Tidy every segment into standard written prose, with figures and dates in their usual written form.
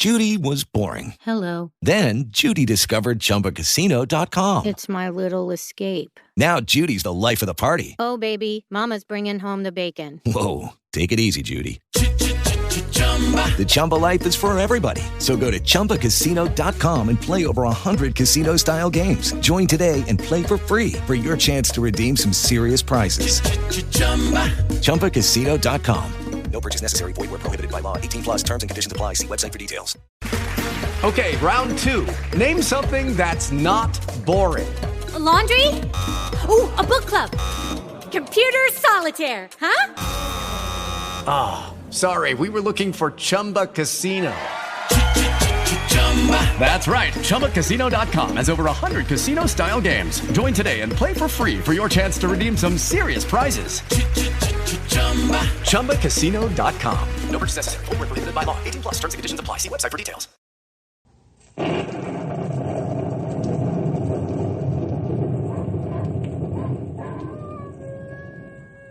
Judy was boring. Hello. Then Judy discovered ChumbaCasino.com. It's my little escape. Now Judy's the life of the party. Oh, baby, mama's bringing home the bacon. Whoa, take it easy, Judy. The Chumba life is for everybody. So go to ChumbaCasino.com and play over 100 casino-style games. Join today and play for free for your chance to redeem some serious prizes. ChumbaCasino.com. No purchase necessary. Void where prohibited by law. 18 plus terms and conditions apply. See website for details. Okay, round two. Name something that's not boring. A laundry? Ooh, a book club. Computer solitaire, huh? Ah, sorry, we were looking for Chumba Casino. That's right, ChumbaCasino.com has over 100 casino-style games. Join today and play for free for your chance to redeem some serious prizes. ChumbaCasino.com. No purchase necessary. Void where prohibited by law. 18 plus terms and conditions apply. See website for details.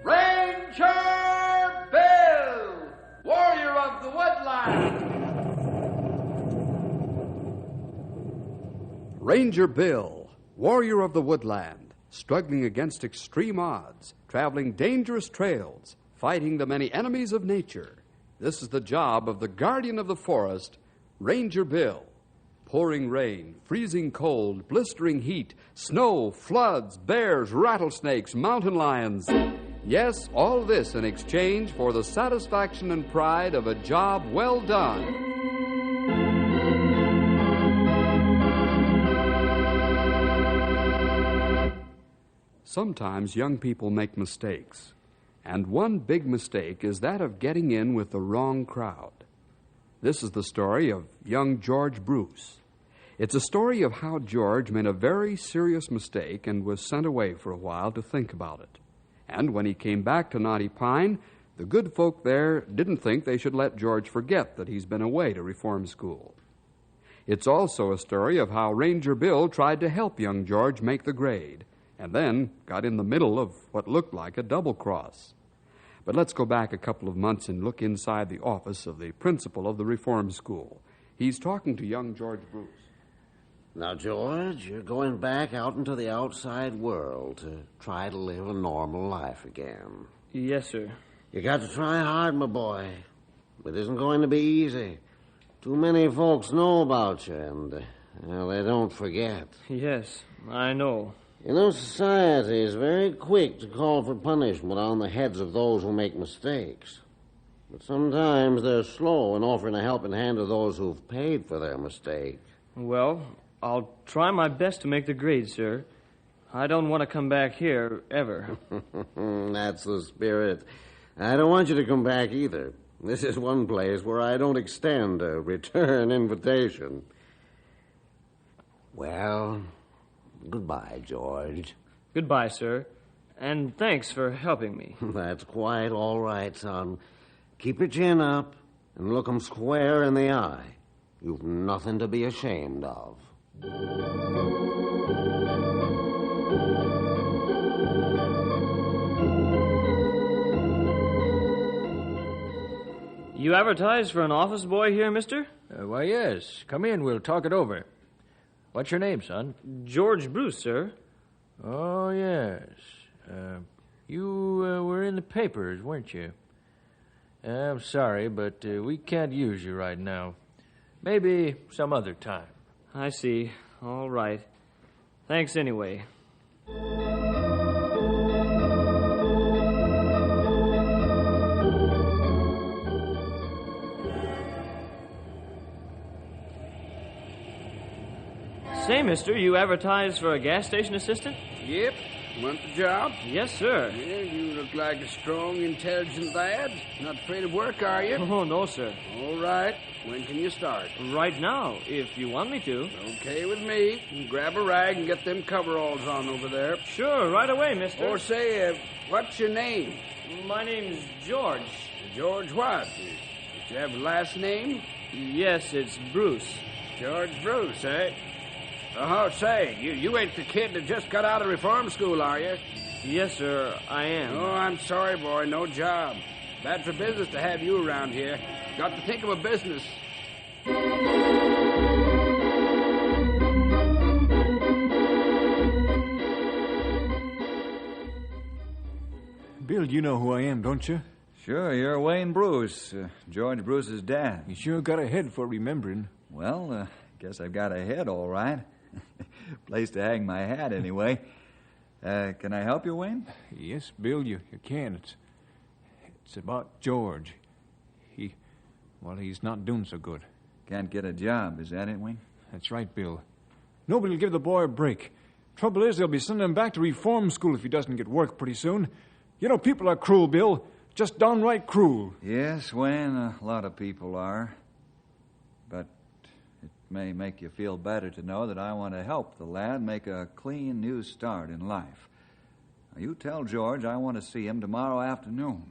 Ranger Bill, warrior of the woodland. Ranger Bill, warrior of the woodland, struggling against extreme odds, traveling dangerous trails, fighting the many enemies of nature. This is the job of the guardian of the forest, Ranger Bill. Pouring rain, freezing cold, blistering heat, snow, floods, bears, rattlesnakes, mountain lions. Yes, all this in exchange for the satisfaction and pride of a job well done. Sometimes young people make mistakes, and one big mistake is that of getting in with the wrong crowd. This is the story of young George Bruce. It's a story of how George made a very serious mistake and was sent away for a while to think about it. And when he came back to Knotty Pine, the good folk there didn't think they should let George forget that he's been away to reform school. It's also a story of how Ranger Bill tried to help young George make the grade, and then got in the middle of what looked like a double cross. But let's go back a couple of months and look inside the office of the principal of the reform school. He's talking to young George Bruce. Now, George, you're going back out into the outside world to try to live a normal life again. Yes, sir. You got to try hard, my boy. It isn't going to be easy. Too many folks know about you, and, well, they don't forget. Yes, I know. You know, society is very quick to call for punishment on the heads of those who make mistakes. But sometimes they're slow in offering a helping hand to those who've paid for their mistake. Well, I'll try my best to make the grade, sir. I don't want to come back here, ever. That's the spirit. I don't want you to come back either. This is one place where I don't extend a return invitation. Well, goodbye, George. Goodbye, sir. And thanks for helping me. That's quite all right, son. Keep your chin up and look 'em square in the eye. You've nothing to be ashamed of. You advertise for an office boy here, mister? Why, yes. Come in. We'll talk it over. What's your name, son? George Bruce, sir. Oh, yes. You were in the papers, weren't you? I'm sorry, but we can't use you right now. Maybe some other time. I see. All right. Thanks anyway. Say, mister, you advertise for a gas station assistant? Yep. Want the job? Yes, sir. Yeah, you look like a strong, intelligent lad. Not afraid of work, are you? Oh, no, sir. All right. When can you start? Right now, if you want me to. Okay with me. Grab a rag and get them coveralls on over there. Sure, right away, mister. Or say, what's your name? My name's George. George what? Did you have a last name? Yes, it's Bruce. George Bruce, eh? Oh, say, you ain't the kid that just got out of reform school, are you? Yes, sir, I am. Oh, I'm sorry, boy, no job. Bad for business to have you around here. Got to think of a business. Bill, you know who I am, don't you? Sure, you're Wayne Bruce, George Bruce's dad. You sure got a head for remembering. Well, guess I've got a head, all right. Place to hang my hat, anyway. Can I help you, Wayne? Yes, Bill, you can. It's about George. He's not doing so good. Can't get a job, is that it, Wayne? That's right, Bill. Nobody will give the boy a break. Trouble is, they'll be sending him back to reform school if he doesn't get work pretty soon. You know, people are cruel, Bill. Just downright cruel. Yes, Wayne, a lot of people are. But it may make you feel better to know that I want to help the lad make a clean new start in life. Now, you tell George I want to see him tomorrow afternoon.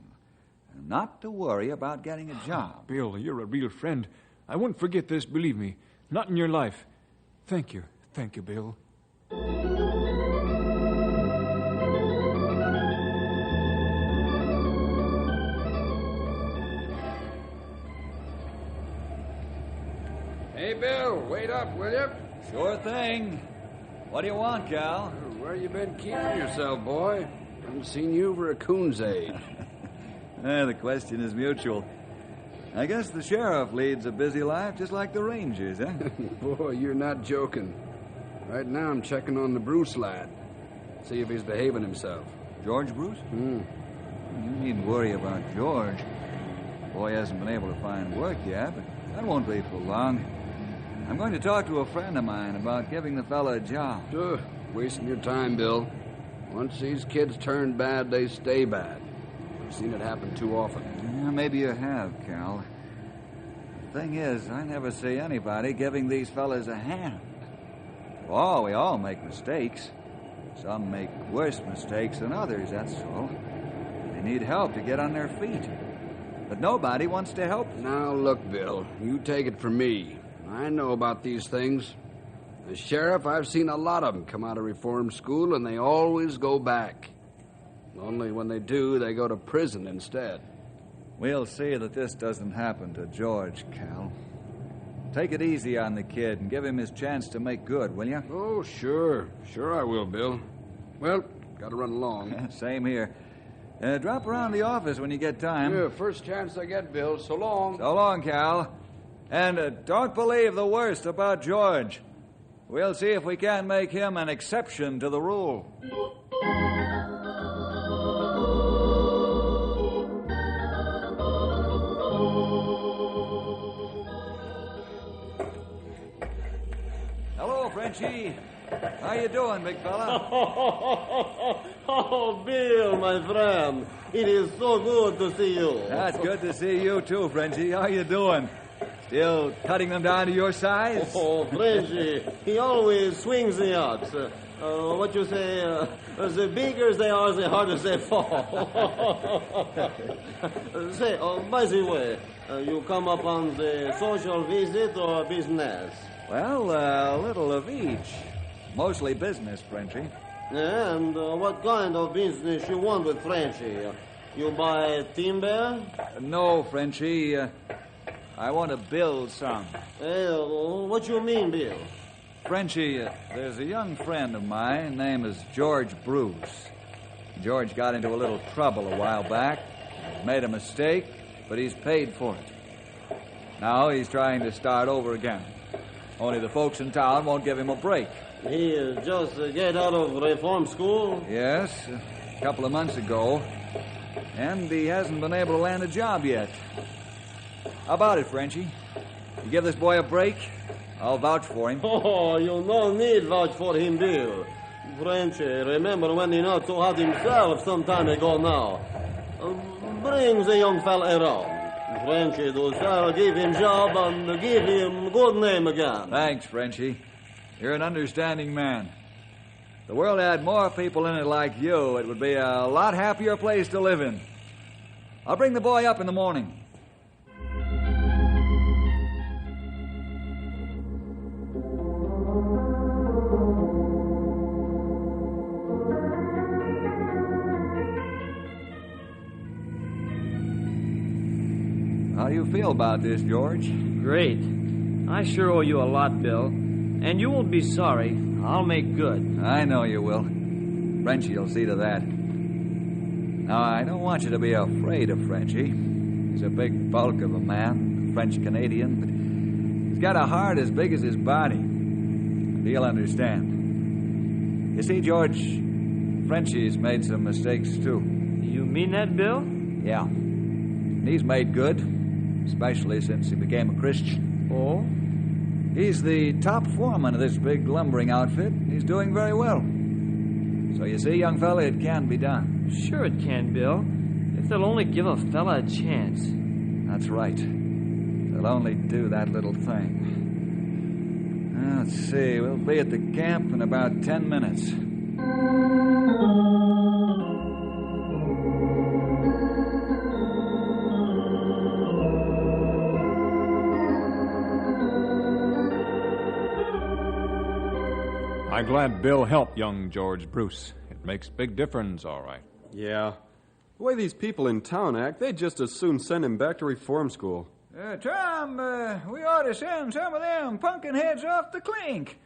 And not to worry about getting a job. Bill, you're a real friend. I won't forget this, believe me. Not in your life. Thank you. Thank you, Bill. Hey, Bill, wait up, will you? Sure thing. What do you want, Cal? Where you been keeping yourself, boy? Haven't seen you for a coon's age. The question is mutual. I guess the sheriff leads a busy life just like the Rangers, eh? Boy, you're not joking. Right now I'm checking on the Bruce lad. See if he's behaving himself. George Bruce? You needn't worry about George. The boy hasn't been able to find work yet, but that won't be for long. I'm going to talk to a friend of mine about giving the fella a job. Wasting your time, Bill. Once these kids turn bad, they stay bad. I've seen it happen too often. Yeah, maybe you have, Cal. The thing is, I never see anybody giving these fellas a hand. Oh, we all make mistakes. Some make worse mistakes than others, that's all. They need help to get on their feet. But nobody wants to help them. Now, look, Bill, you take it from me. I know about these things. As sheriff, I've seen a lot of them come out of reform school, and they always go back. Only when they do, they go to prison instead. We'll see that this doesn't happen to George, Cal. Take it easy on the kid and give him his chance to make good, will you? Oh, sure. Sure I will, Bill. Well, gotta run along. Same here. Drop around the office when you get time. Yeah, first chance I get, Bill. So long. So long, Cal. And don't believe the worst about George. We'll see if we can't make him an exception to the rule. Hello, Frenchie. How you doing, big fella? Oh, Bill, my friend. It is so good to see you. That's good to see you, too, Frenchie. How you doing? Still cutting them down to your size? Oh, Frenchie, he always swings the ox. What you say, the bigger they are, the harder they fall. Say, by the way, you come up on the social visit or business? Well, a little of each. Mostly business, Frenchie. Yeah, and what kind of business you want with Frenchie? You buy timber? No, Frenchie. I want to build some. What you mean, Bill? Frenchie, there's a young friend of mine named is George Bruce. George got into a little trouble a while back. Made a mistake, but he's paid for it. Now he's trying to start over again. Only the folks in town won't give him a break. He just get out of reform school? Yes, a couple of months ago. And he hasn't been able to land a job yet. How about it, Frenchie? You give this boy a break? I'll vouch for him. Oh, you no need vouch for him, Bill. Frenchie, remember when he not so hot himself some time ago now. Bring the young fella around. Frenchie, do shall give him job and give him good name again. Thanks, Frenchie. You're an understanding man. If the world had more people in it like you, it would be a lot happier place to live in. I'll bring the boy up in the morning. How do you feel about this, George? Great. I sure owe you a lot, Bill. And you won't be sorry. I'll make good. I know you will. Frenchie will see to that. Now, I don't want you to be afraid of Frenchie. He's a big bulk of a man, French-Canadian, but he's got a heart as big as his body. And he'll understand. You see, George, Frenchie's made some mistakes, too. You mean that, Bill? Yeah. And he's made good, especially since he became a Christian. Oh? He's the top foreman of this big lumbering outfit. He's doing very well. So you see, young fella, it can be done. Sure it can, Bill. If they'll only give a fella a chance. That's right. They'll only do that little thing. Now, let's see. We'll be at the camp in about 10 minutes. I'm glad Bill helped young George Bruce. It makes big difference, all right. Yeah. The way these people in town act, they'd just as soon send him back to reform school. Tom, we ought to send some of them pumpkin heads off the clink.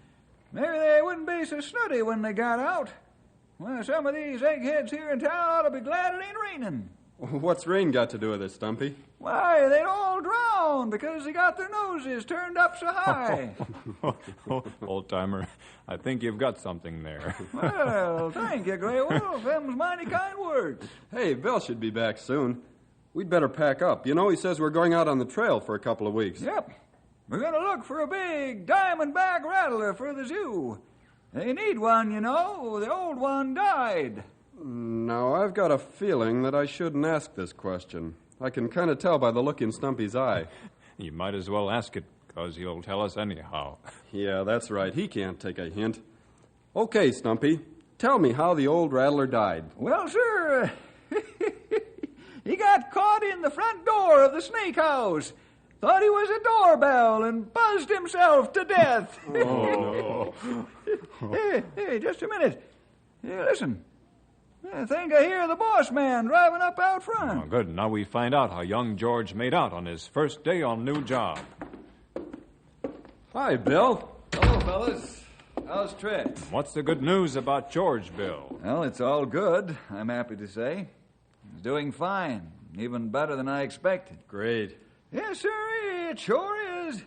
Maybe they wouldn't be so snooty when they got out. Well, some of these eggheads here in town ought to be glad it ain't raining. What's rain got to do with it, Stumpy? Why, they'd all drown because they got their noses turned up so high. Old-timer, I think you've got something there. Well, thank you, Grey Wolf. Them's mighty kind words. Hey, Bill should be back soon. We'd better pack up. You know, he says we're going out on the trail for a couple of weeks. Yep. We're going to look for a big diamondback rattler for the zoo. They need one, you know. The old one died. Now, I've got a feeling that I shouldn't ask this question. I can kind of tell by the look in Stumpy's eye. You might as well ask it, because he'll tell us anyhow. Yeah, that's right. He can't take a hint. Okay, Stumpy, tell me how the old rattler died. Well, sir, he got caught in the front door of the snake house. Thought he was a doorbell and buzzed himself to death. Oh, no. Hey, just a minute. Hey, listen. I think I hear the boss man driving up out front. Oh, good. Now we find out how young George made out on his first day on new job. Hi, Bill. Hello, fellas. How's Trent? What's the good news about George, Bill? Well, it's all good, I'm happy to say. He's doing fine, even better than I expected. Great. Yes, sir, it sure is.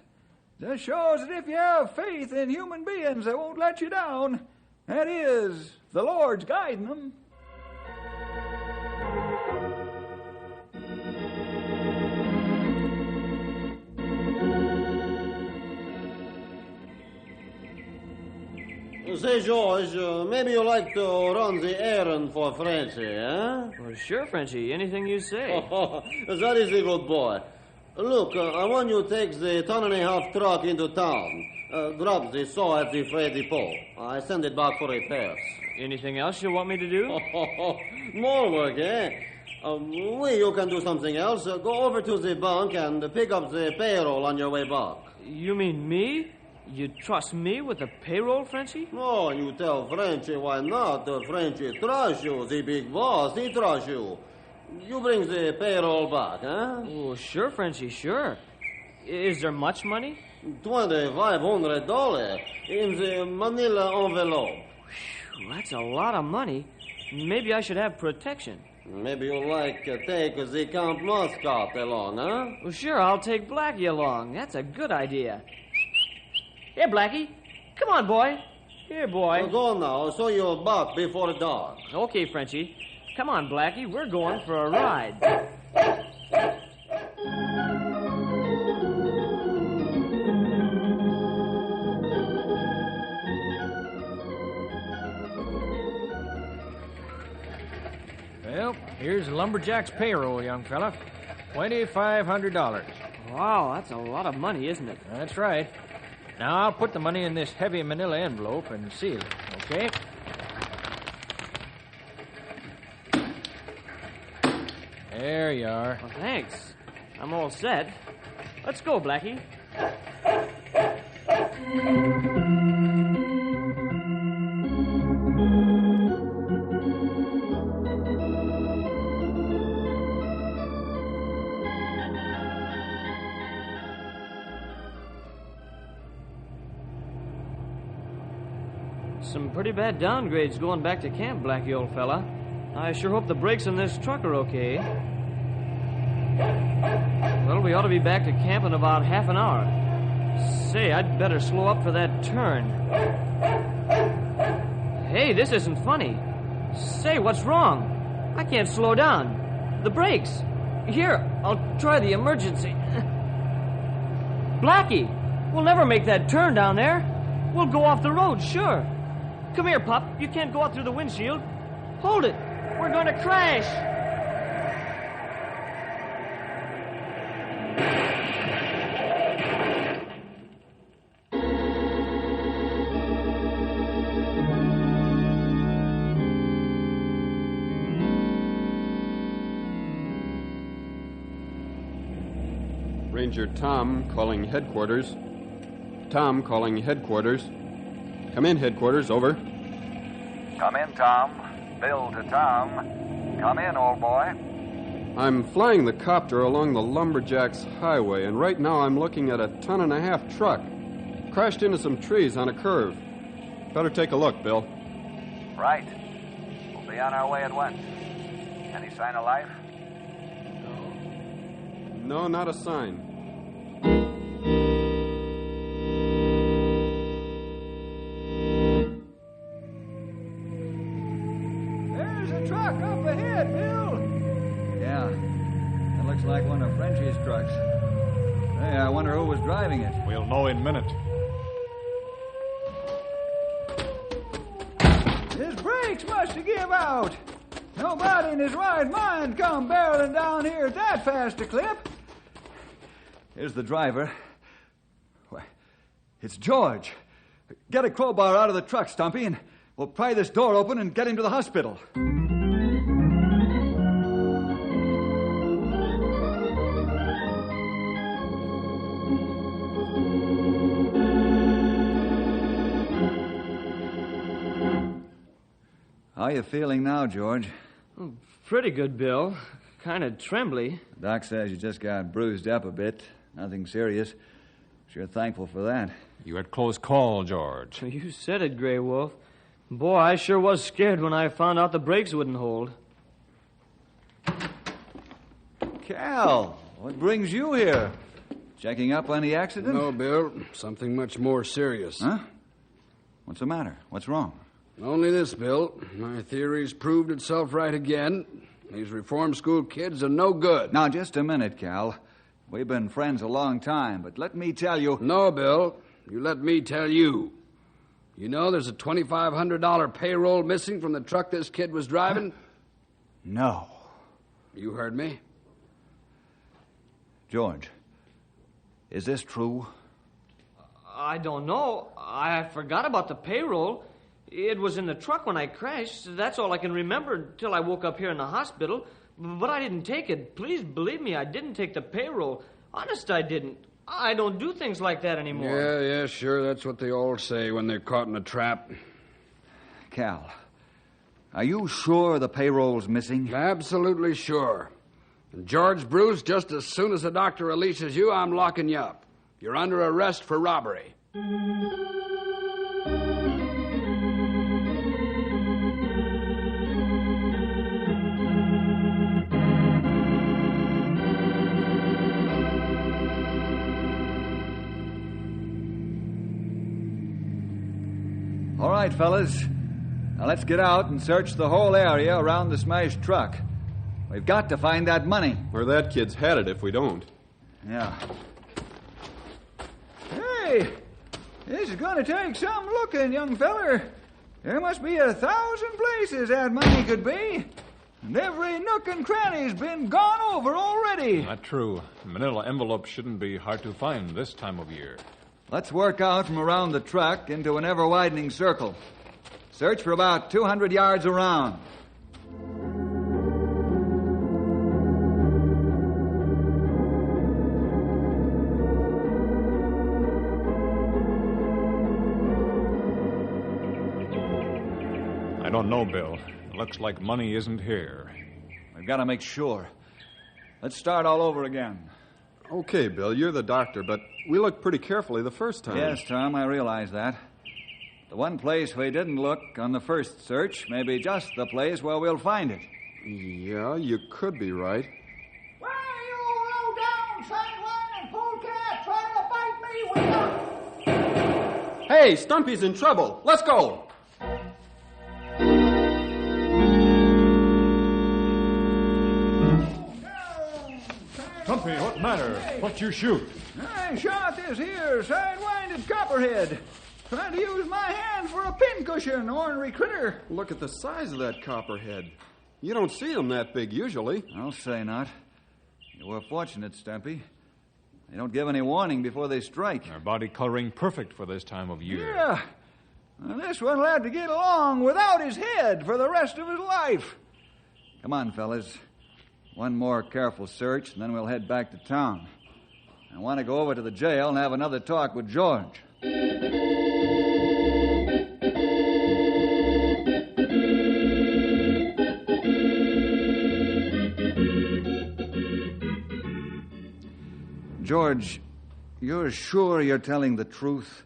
Just shows that if you have faith in human beings, they won't let you down. That is, the Lord's guiding them. Say, George, maybe you like to run the errand for Frenchie, eh? Well, sure, Frenchie. Anything you say. That is a good boy. Look, I want you to take the 1.5-ton truck into town. Drop the saw at the freight depot. I send it back for repairs. Anything else you want me to do? More work, eh? You can do something else. Go over to the bank and pick up the payroll on your way back. You mean me? You trust me with the payroll, Frenchie? No, you tell Frenchie why not. Frenchie trusts you. The big boss, he trusts you. You bring the payroll back, huh? Oh, sure, Frenchie, sure. Is there much money? $2,500 in the manila envelope. Whew, that's a lot of money. Maybe I should have protection. Maybe you'll take the Count Muscat along, huh? Well, sure, I'll take Blackie along. That's a good idea. Here, Blackie. Come on, boy. Here, boy. Well, go now, so you're back before dark. Okay, Frenchie. Come on, Blackie. We're going for a ride. Well, here's the lumberjack's payroll, young fella. $2,500. Wow, that's a lot of money, isn't it? That's right. Now, I'll put the money in this heavy manila envelope and seal it, okay? There you are. Well, thanks. I'm all set. Let's go, Blackie. Some pretty bad downgrades going back to camp, Blackie, old fella. I sure hope the brakes on this truck are okay. Well, we ought to be back to camp in about half an hour. Say, I'd better slow up for that turn. Hey, this isn't funny. Say, what's wrong? I can't slow down. The brakes. Here, I'll try the emergency. Blackie, we'll never make that turn down there. We'll go off the road, sure. Come here, Pup. You can't go out through the windshield. Hold it. We're going to crash. Ranger Tom calling headquarters. Tom calling headquarters. Come in, headquarters. Over. Come in, Tom. Bill to Tom. Come in, old boy. I'm flying the copter along the Lumberjacks Highway, and right now I'm looking at a 1.5-ton truck. Crashed into some trees on a curve. Better take a look, Bill. Right. We'll be on our way at once. Any sign of life? No, not a sign. There's a truck up ahead, Bill. Yeah, that looks like one of Frenchie's trucks. Hey, I wonder who was driving it. We'll know in a minute. His brakes must have give out. Nobody in his right mind come barreling down here at that fast a clip. Here's the driver. Why, it's George. Get a crowbar out of the truck, Stumpy, and we'll pry this door open and get him to the hospital. How you feeling now, George? Oh, pretty good, Bill. Kind of trembly. Doc says you just got bruised up a bit. Nothing serious. Sure thankful for that. You had close call, George. You said it, Grey Wolf. Boy, I sure was scared when I found out the brakes wouldn't hold. Cal, what brings you here? Checking up on the accident? No, Bill. Something much more serious. Huh? What's the matter? What's wrong? Only this, Bill. My theory's proved itself right again. These reform school kids are no good. Now, just a minute, Cal. We've been friends a long time, but let me tell you... No, Bill. You let me tell you. You know there's a $2,500 payroll missing from the truck this kid was driving? No. You heard me. George, is this true? I don't know. I forgot about the payroll. It was in the truck when I crashed. That's all I can remember until I woke up here in the hospital. But I didn't take it. Please believe me, I didn't take the payroll. Honest, I didn't. I don't do things like that anymore. Yeah, sure. That's what they all say when they're caught in a trap. Cal, are you sure the payroll's missing? Absolutely sure. And George Bruce, just as soon as the doctor releases you, I'm locking you up. You're under arrest for robbery. All right, fellas. Now let's get out and search the whole area around the smashed truck. We've got to find that money. Where that kid's headed if we don't. Yeah. Hey, this is going to take some looking, young feller. There must be 1,000 places that money could be. And every nook and cranny's been gone over already. Not true. Manila envelopes shouldn't be hard to find this time of year. Let's work out from around the truck into an ever-widening circle. Search for about 200 yards around. I don't know, Bill. It looks like money isn't here. We've got to make sure. Let's start all over again. Okay, Bill, you're the doctor, but we looked pretty carefully the first time. Yes, Tom, I realize that. The one place we didn't look on the first search may be just the place where we'll find it. Yeah, you could be right. Why, you low-down sideline and polecat trying to fight me with Hey, Stumpy's in trouble. Let's go. Stumpy, what matter? What you shoot? I shot this here side-winded copperhead. Trying to use my hand for a pincushion, ornery critter. Look at the size of that copperhead. You don't see them that big usually. I'll say not. You were fortunate, Stumpy. They don't give any warning before they strike. Their body coloring perfect for this time of year. Yeah. Well, this one will have to get along without his head for the rest of his life. Come on, fellas. One more careful search, and then we'll head back to town. I want to go over to the jail and have another talk with George. George, you're sure you're telling the truth?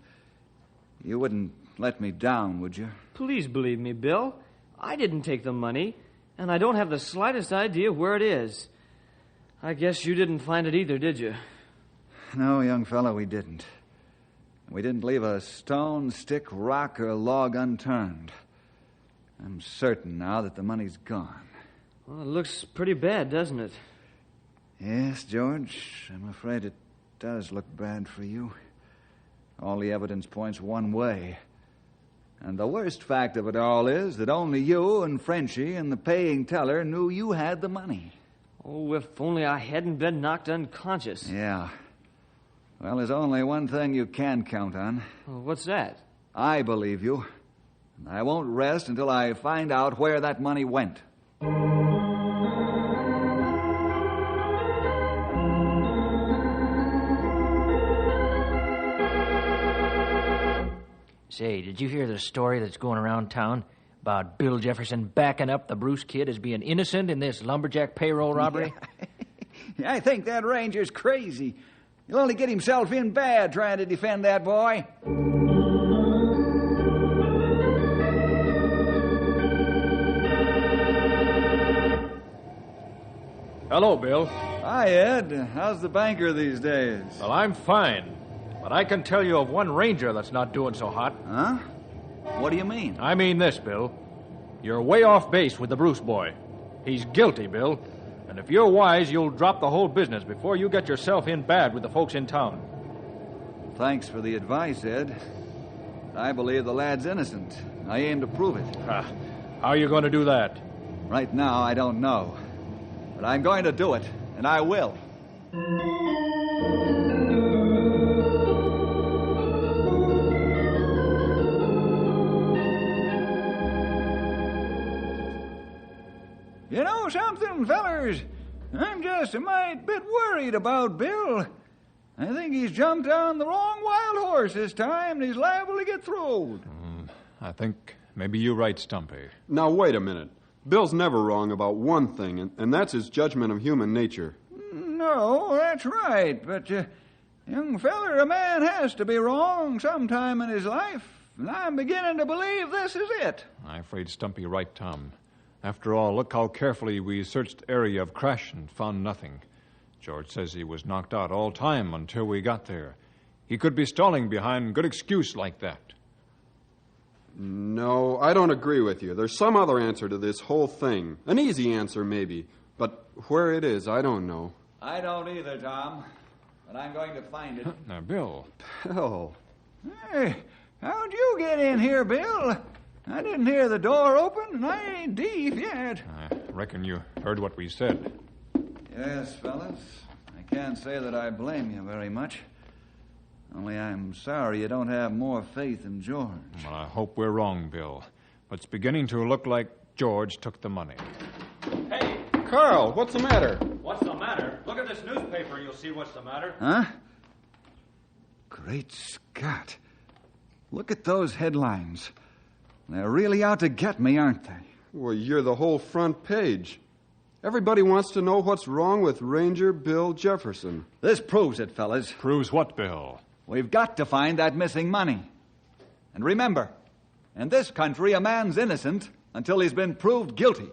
You wouldn't let me down, would you? Please believe me, Bill. I didn't take the money, and I don't have the slightest idea where it is. I guess you didn't find it either, did you? No, young fellow, we didn't. We didn't leave a stone, stick, rock, or log unturned. I'm certain now that the money's gone. Well, it looks pretty bad, doesn't it? Yes, George, I'm afraid it does look bad for you. All the evidence points one way. And the worst fact of it all is that only you and Frenchie and the paying teller knew you had the money. Oh, if only I hadn't been knocked unconscious. Yeah. Well, there's only one thing you can count on. Well, what's that? I believe you. And I won't rest until I find out where that money went. Say, did you hear the story that's going around town about Bill Jefferson backing up the Bruce kid as being innocent in this lumberjack payroll robbery? Yeah. I think that ranger's crazy. He'll only get himself in bad trying to defend that boy. Hello, Bill. Hi, Ed. How's the banker these days? Well, I'm fine. But I can tell you of one ranger that's not doing so hot. Huh? What do you mean? I mean this, Bill. You're way off base with the Bruce boy. He's guilty, Bill. And if you're wise, you'll drop the whole business before you get yourself in bad with the folks in town. Thanks for the advice, Ed. I believe the lad's innocent. I aim to prove it. How are you going to do that? Right now, I don't know. But I'm going to do it, and I will. You know something, fellers? I'm just a mite bit worried about Bill. I think he's jumped on the wrong wild horse this time, and he's liable to get throwed. I think maybe you're right, Stumpy. Now, wait a minute. Bill's never wrong about one thing, and that's his judgment of human nature. No, that's right. But, young feller, a man has to be wrong sometime in his life. And I'm beginning to believe this is it. I'm afraid Stumpy right, Tom. After all, look how carefully we searched the area of crash and found nothing. George says he was knocked out all time until we got there. He could be stalling behind good excuse like that. No, I don't agree with you. There's some other answer to this whole thing. An easy answer, maybe. But where it is, I don't know. I don't either, Tom. But I'm going to find it. Now, Bill. Bill. Hey, how'd you get in here, Bill? I didn't hear the door open, and I ain't deep yet. I reckon you heard what we said. Yes, fellas. I can't say that I blame you very much. Only I'm sorry you don't have more faith in George. Well, I hope we're wrong, Bill. But it's beginning to look like George took the money. Hey! Carl, what's the matter? What's the matter? Look at this newspaper and you'll see what's the matter. Huh? Great Scott. Look at those headlines. They're really out to get me, aren't they? Well, you're the whole front page. Everybody wants to know what's wrong with Ranger Bill Jefferson. This proves it, fellas. Proves what, Bill? We've got to find that missing money. And remember, In this country, a man's innocent until he's been proved guilty.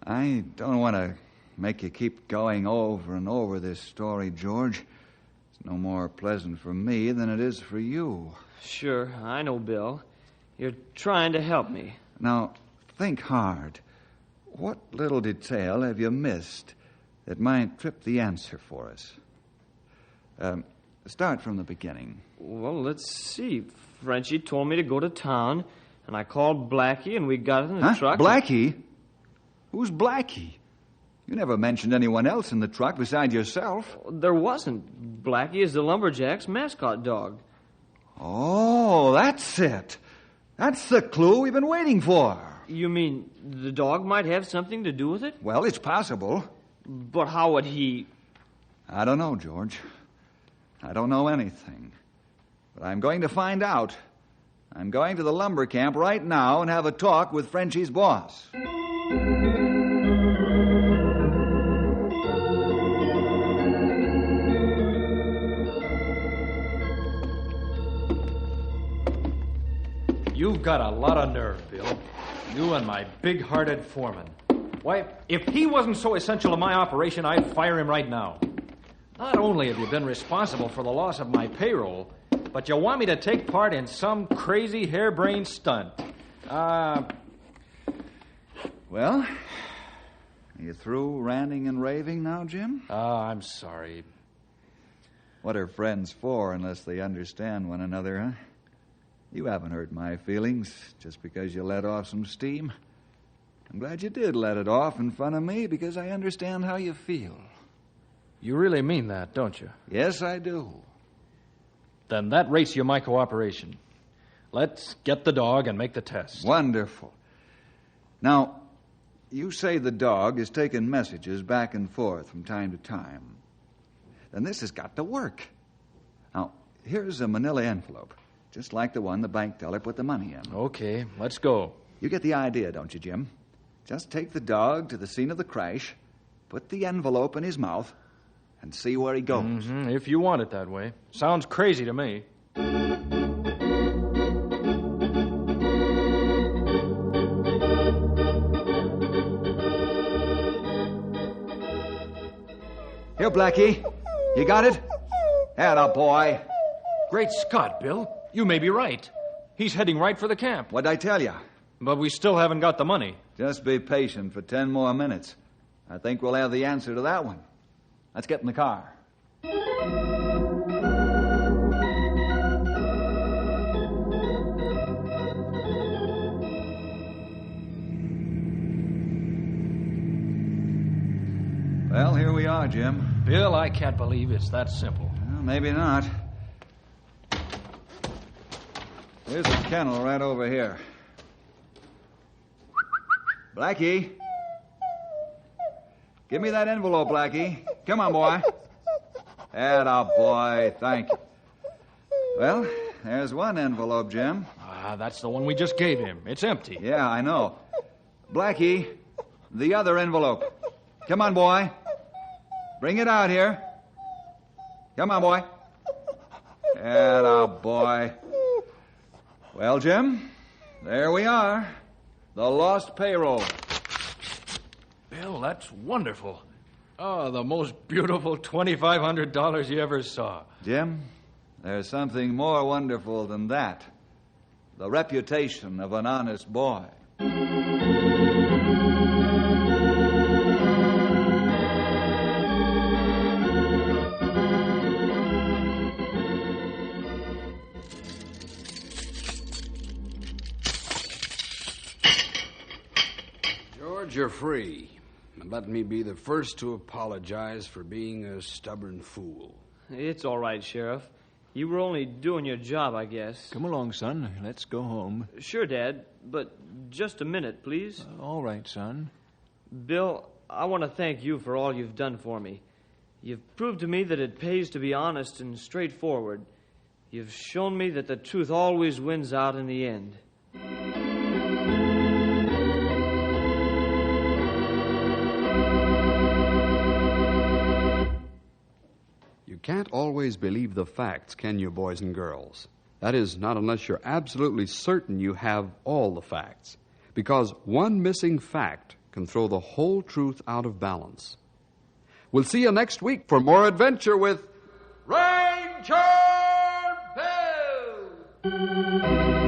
I don't want to make you keep going over and over this story, George. It's no more pleasant for me than it is for you. Sure, I know, Bill. You're trying to help me. Now, think hard. What little detail have you missed that might trip the answer for us? Start from the beginning. Well, let's see. Frenchie told me to go to town, and I called Blackie, and we got in the truck. Blackie? Who's Blackie? You never mentioned anyone else in the truck besides yourself. There wasn't. Blackie is the lumberjack's mascot dog. Oh, that's it. That's the clue we've been waiting for. You mean the dog might have something to do with it? Well, it's possible. But how would he... I don't know, George. I don't know anything. But I'm going to find out. I'm going to the lumber camp right now and have a talk with Frenchie's boss. You've got a lot of nerve, Bill. You and my big-hearted foreman. Why, if he wasn't so essential to my operation, I'd fire him right now. Not only have you been responsible for the loss of my payroll, but you want me to take part in some crazy harebrained stunt. Well, are you through ranting and raving now, Jim? I'm sorry. What are friends for unless they understand one another, huh? You haven't hurt my feelings just because you let off some steam. I'm glad you did let it off in front of me because I understand how you feel. You really mean that, don't you? Yes, I do. Then that rates you my cooperation. Let's get the dog and make the test. Wonderful. Now, you say the dog is taking messages back and forth from time to time. Then this has got to work. Now, here's a manila envelope, just like the one the bank teller put the money in. Okay, let's go. You get the idea, don't you, Jim? Just take the dog to the scene of the crash, put the envelope in his mouth, and see where he goes. Mm-hmm, if you want it that way. Sounds crazy to me. Here, Blackie. You got it? Atta boy. Great Scott, Bill. You may be right. He's heading right for the camp. What'd I tell you? But we still haven't got the money. Just be patient for 10 more minutes. I think we'll have the answer to that one. Let's get in the car. Well, here we are, Jim. Bill, I can't believe it's that simple. Well, maybe not. Here's the kennel right over here. Blackie. Give me that envelope, Blackie. Come on, boy. Atta boy, thank you. Well, there's one envelope, Jim. That's the one we just gave him. It's empty. Yeah, I know. Blackie, the other envelope. Come on, boy. Bring it out here. Come on, boy. Atta boy. Well, Jim, there we are. The lost payroll. Bill, that's wonderful. Oh, the most beautiful $2,500 you ever saw. Jim, there's something more wonderful than that. The reputation of an honest boy. You're free. And let me be the first to apologize for being a stubborn fool. It's all right, Sheriff. You were only doing your job, I guess. Come along, son. Let's go home. Sure, Dad, but just a minute, please. All right, son. Bill, I want to thank you for all you've done for me. You've proved to me that it pays to be honest and straightforward. You've shown me that the truth always wins out in the end. can't always believe the facts, can you, boys and girls? That is, not unless you're absolutely certain you have all the facts. Because one missing fact can throw the whole truth out of balance. We'll see you next week for more adventure with Ranger Bill!